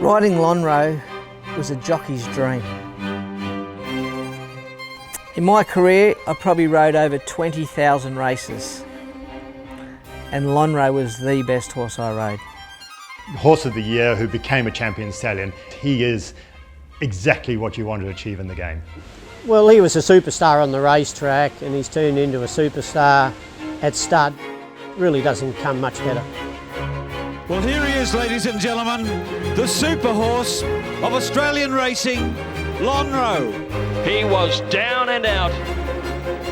Riding Lonhro was a jockey's dream. In my career, I probably rode over 20,000 races, and Lonhro was the best horse I rode. Horse of the Year who became a champion stallion. He is exactly what you want to achieve in the game. Well, he was a superstar on the racetrack and he's turned into a superstar at stud. Really doesn't come much better. Well, here he is, ladies and gentlemen, the super horse of Australian racing, Lonhro. He was down and out,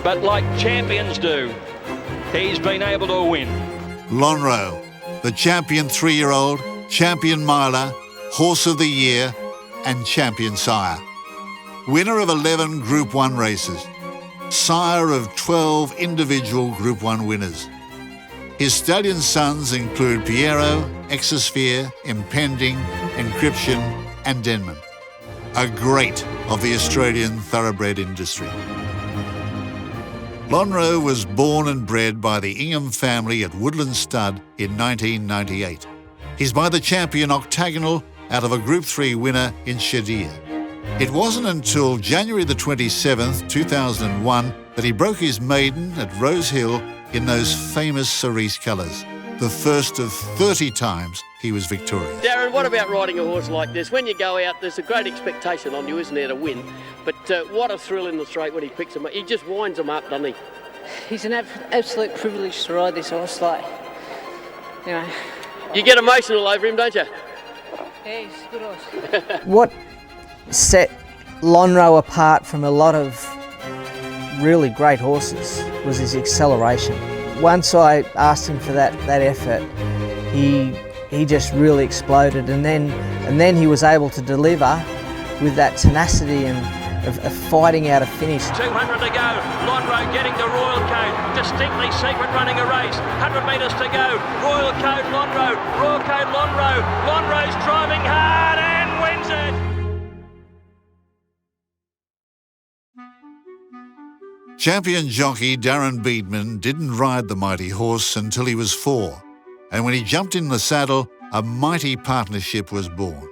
but like champions do, he's been able to win. Lonhro, the champion 3-year-old, champion miler, horse of the year and champion sire. Winner of 11 Group 1 races, sire of 12 individual Group 1 winners. His stallion sons include Piero, Exosphere, Impending, Encryption and Denman. A great of the Australian thoroughbred industry. Lonhro was born and bred by the Ingham family at Woodland Stud in 1998. He's by the champion Octagonal out of a Group 3 winner in Shadir. It wasn't until January the 27th, 2001 that he broke his maiden at Rose Hill in those famous cerise colours, the first of 30 times he was victorious. Darren, what about riding a horse like this? When you go out, there's a great expectation on you, isn't there, to win? But what a thrill in the straight when he picks them up. He just winds them up, doesn't he? He's an absolute privilege to ride this horse, like, you know. You get emotional over him, don't you? Yeah, he's a good horse. What set Lonhro apart from a lot of really great horses was his acceleration. Once I asked him for that effort, he just really exploded, and then he was able to deliver with that tenacity and of fighting out a finish. 200 to go, Lonhro getting to Royal Code, distinctly secret running a race, 100 metres to go, Royal Code Lonhro, Royal Code Lonhro, Lonhro's driving hard and wins it. Champion jockey Darren Beedman didn't ride the mighty horse until he was 4, and when he jumped in the saddle, a mighty partnership was born.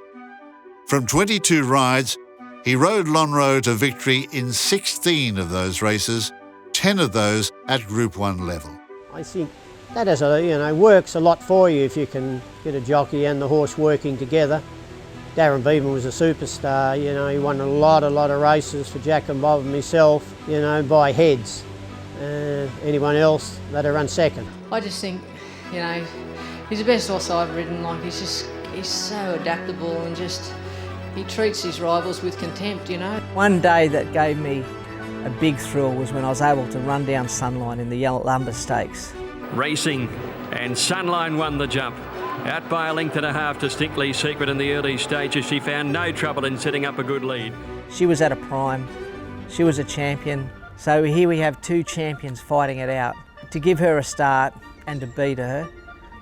From 22 rides, he rode Lonhro to victory in 16 of those races, 10 of those at Group 1 level. I think that is works a lot for you if you can get a jockey and the horse working together. Darren Beedman was a superstar, he won a lot of races for Jack and Bob and myself, by heads. Anyone else, they'd have run second. I just think, he's the best horse I've ridden. Like, he's so adaptable and he treats his rivals with contempt, One day that gave me a big thrill was when I was able to run down Sunline in the Lumber Stakes. Racing, and Sunline won the jump. Out by a length and a half distinctly secret in the early stages, she found no trouble in setting up a good lead. She was at a prime, she was a champion, so here we have 2 champions fighting it out. To give her a start and to beat her,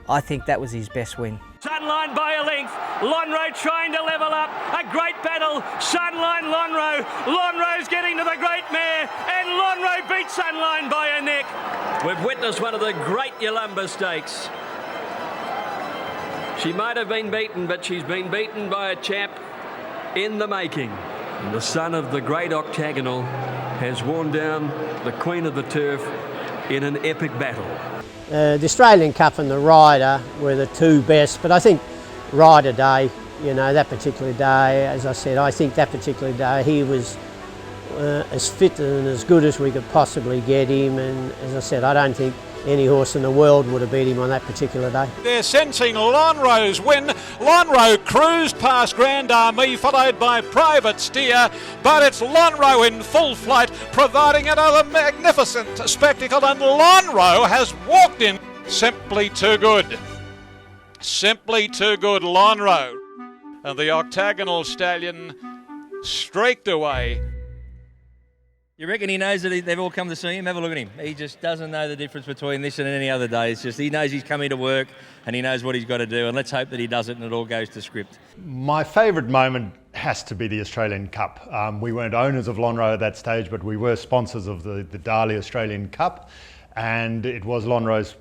I think that was his best win. Sunline by a length, Lonhro trying to level up, a great battle, Sunline Lonhro, Lonhro's getting to the great mare, and Lonhro beats Sunline by a neck. We've witnessed one of the great Yalumba Stakes. She might have been beaten, but she's been beaten by a champ in the making. And the son of the great Octagonal has worn down the Queen of the Turf in an epic battle. The Australian Cup and the Ryder were the 2 best, but I think Ryder Day, that particular day, as I said, I think that particular day he was as fit and as good as we could possibly get him, and as I said, I don't think any horse in the world would have beat him on that particular day. They're sensing Lonhro's win. Lonhro cruised past Grand Army, followed by Private Steer, but it's Lonhro in full flight, providing another magnificent spectacle, and Lonhro has walked in. Simply too good. Simply too good, Lonhro. And the Octagonal Stallion streaked away. You reckon he knows that they've all come to see him? Have a look at him. He just doesn't know the difference between this and any other day. It's just he knows he's coming to work and he knows what he's got to do, and let's hope that he does it and it all goes to script. My favourite moment has to be the Australian Cup. We weren't owners of Lonhro at that stage, but we were sponsors of the Darley Australian Cup. and it was Lonhro's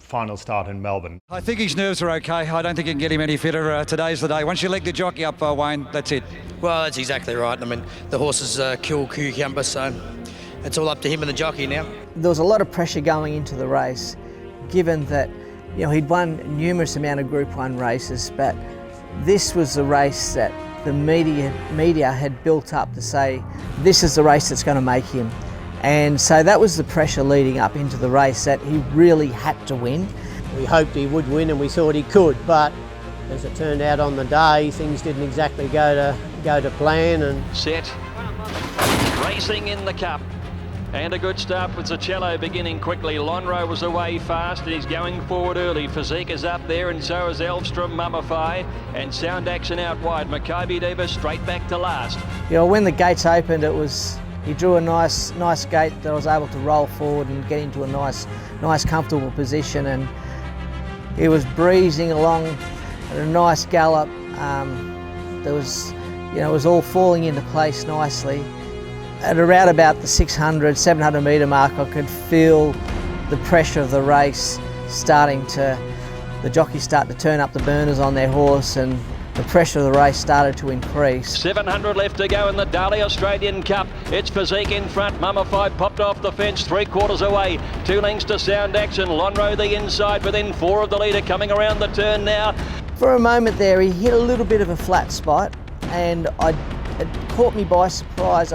final start in Melbourne. I think his nerves are okay. I don't think you can get him any fitter. Today's the day. Once you leg the jockey up, Wayne, that's it. Well, that's exactly right. I mean, the horse is a cool cucumber, so it's all up to him and the jockey now. There was a lot of pressure going into the race, given that he'd won numerous amount of Group 1 races, but this was the race that the media had built up to say, this is the race that's going to make him. And so that was the pressure leading up into the race, that he really had to win. We hoped he would win and we thought he could, but as it turned out on the day, things didn't exactly go to plan. And set, racing in the cup. And a good start with Zacello beginning quickly. Lonhro was away fast and he's going forward early. Physique is up there and so is Elvstrom, Mummify, and Sound Action out wide. Maccabi Diva straight back to last. When the gates opened, he drew a nice gate that I was able to roll forward and get into a nice comfortable position, and he was breezing along at a nice gallop. There was, it was all falling into place nicely. At around about the 600, 700 metre mark, I could feel the pressure of the race the jockeys start to turn up the burners on their horse, and the pressure of the race started to increase. 700 left to go in the Darley Australian Cup. It's Physique in front. Mummify popped off the fence, 3/4 away. 2 lengths to Sound Action. Lonhro the inside within 4 of the leader, coming around the turn now. For a moment there, he hit a little bit of a flat spot, and it caught me by surprise.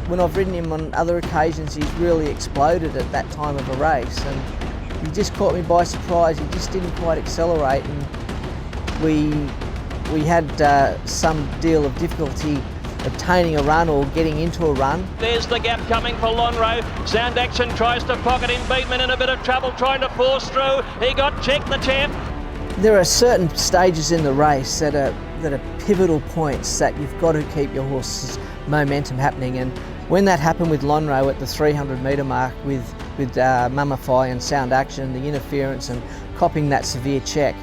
When I've ridden him on other occasions, he's really exploded at that time of a race, and he just caught me by surprise. He just didn't quite accelerate, and we had some deal of difficulty obtaining a run or getting into a run. There's the gap coming for Lonhro. Sound Action tries to pocket him. Bateman in a bit of trouble trying to force through. He got checked, the champ. There are certain stages in the race that are pivotal points that you've got to keep your horse's momentum happening, and when that happened with Lonhro at the 300 metre mark with Mummify and Sound Action, the interference and copping that severe check,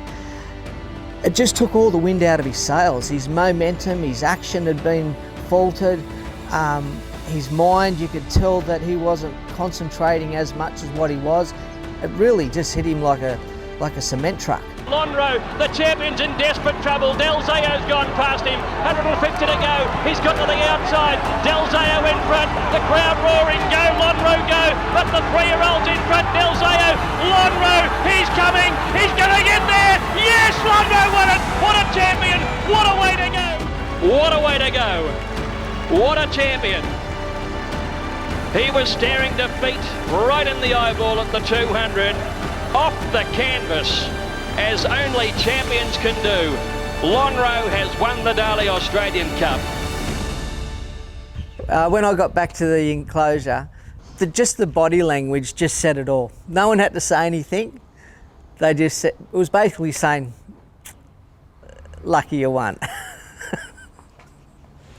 it just took all the wind out of his sails. His momentum, his action had been faltered. His mind, you could tell that he wasn't concentrating as much as what he was. It really just hit him like a cement truck. Lonhro, the champion's in desperate trouble. Del Zayo's gone past him. 150 to go. He's got to the outside. Del Zayo in front. The crowd roaring, go Lonhro, go. But the 3-year-old's in front. Del Zayo. Lonhro, he's coming. He's going to get there. Yes, Lonhro won it. What a champion. What a way to go. What a way to go. What a champion. He was staring defeat right in the eyeball at the 200. Off the canvas, as only champions can do. Lonhro has won the Darley Australian Cup. When I got back to the enclosure, just the body language just said it all. No one had to say anything. They just said, it was basically saying, lucky you won.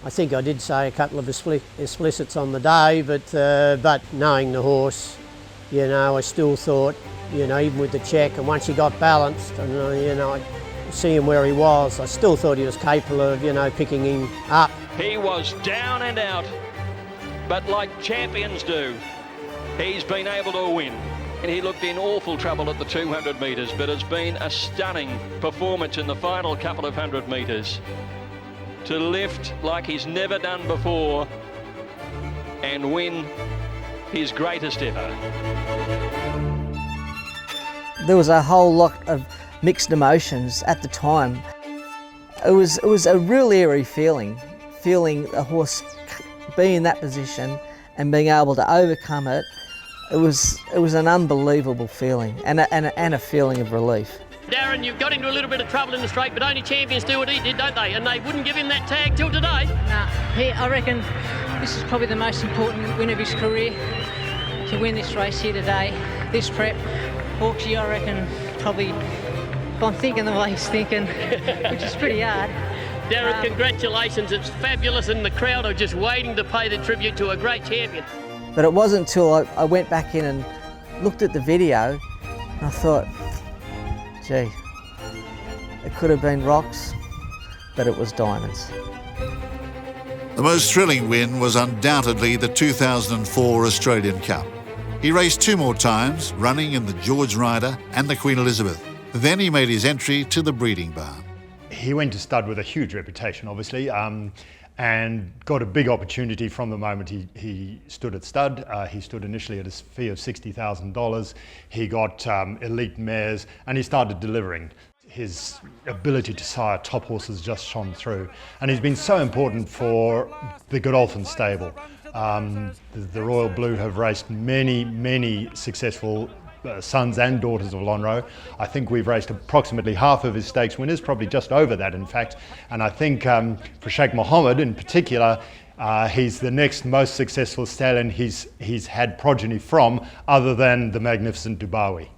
I think I did say a couple of explicits on the day, but knowing the horse, I still thought, even with the check, and once he got balanced, and seeing where he was, I still thought he was capable of, picking him up. He was down and out, but like champions do, he's been able to win. And he looked in awful trouble at the 200 metres, but it's been a stunning performance in the final couple of 100 metres. To lift like he's never done before and win his greatest ever. There was a whole lot of mixed emotions at the time. It was a real eerie feeling a horse being in that position and being able to overcome it. It was an unbelievable feeling and a feeling of relief. Darren, you've got into a little bit of trouble in the straight, but only champions do what he did, don't they? And they wouldn't give him that tag till today. I reckon this is probably the most important win of his career, to win this race here today, this prep. Hawksy, I reckon, probably, if I'm thinking the way he's thinking, which is pretty hard. Darren, congratulations, it's fabulous, and the crowd are just waiting to pay the tribute to a great champion. But it wasn't until I went back in and looked at the video, and I thought, gee, it could have been rocks, but it was diamonds. The most thrilling win was undoubtedly the 2004 Australian Cup. He raced 2 more times, running in the George Ryder and the Queen Elizabeth. Then he made his entry to the breeding barn. He went to stud with a huge reputation, obviously, and got a big opportunity from the moment he stood at stud. He stood initially at a fee of $60,000. He got elite mares, and he started delivering. His ability to sire top horses just shone through, and he's been so important for the Godolphin stable. The Royal Blue have raced many successful sons and daughters of Lonhro. I think we've raced approximately half of his stakes winners, probably just over that in fact, and I think for Sheikh Mohammed in particular, he's the next most successful stallion he's had progeny from, other than the magnificent Dubawi.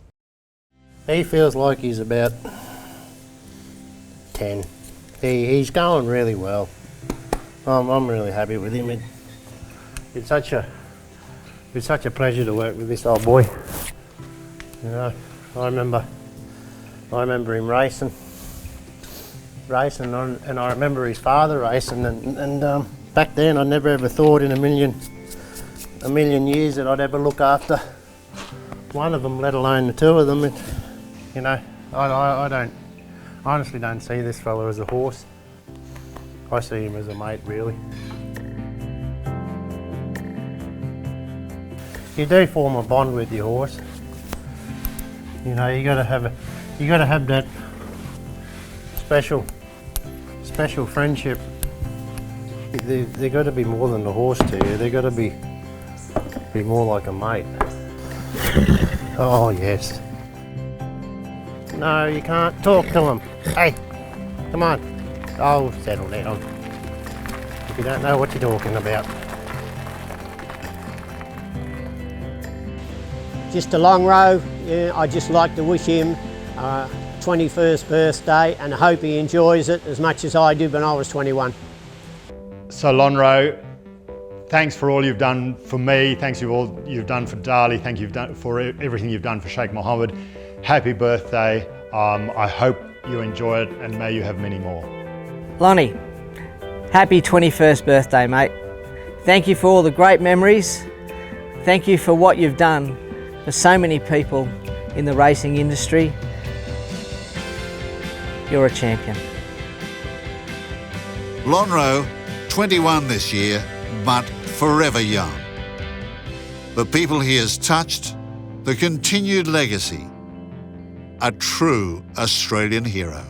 He feels like he's about 10. He's going really well. I'm really happy with him. It's such a pleasure to work with this old boy. You know, I remember him racing, and I remember his father racing, and back then I never ever thought in a million years that I'd ever look after one of them, let alone the 2 of them. And, you know, I honestly don't see this fella as a horse. I see him as a mate, really. You do form a bond with your horse. You know, you gotta have that special friendship. They got to be more than a horse to you. They got to be more like a mate. Oh yes. No, you can't talk to him. Hey, come on. Oh, settle down. If you don't know what you're talking about. Just a Lonhro. Yeah, I'd just like to wish him 21st birthday, and I hope he enjoys it as much as I did when I was 21. So Lonhro, thanks for all you've done for me. Thanks for all you've done for Darley. Thank you for everything you've done for Sheikh Mohammed. Happy birthday. I hope you enjoy it, and may you have many more. Lonnie, happy 21st birthday, mate. Thank you for all the great memories. Thank you for what you've done for so many people in the racing industry. You're a champion. Lonhro, 21 this year, but forever young. The people he has touched, the continued legacy, a true Australian hero.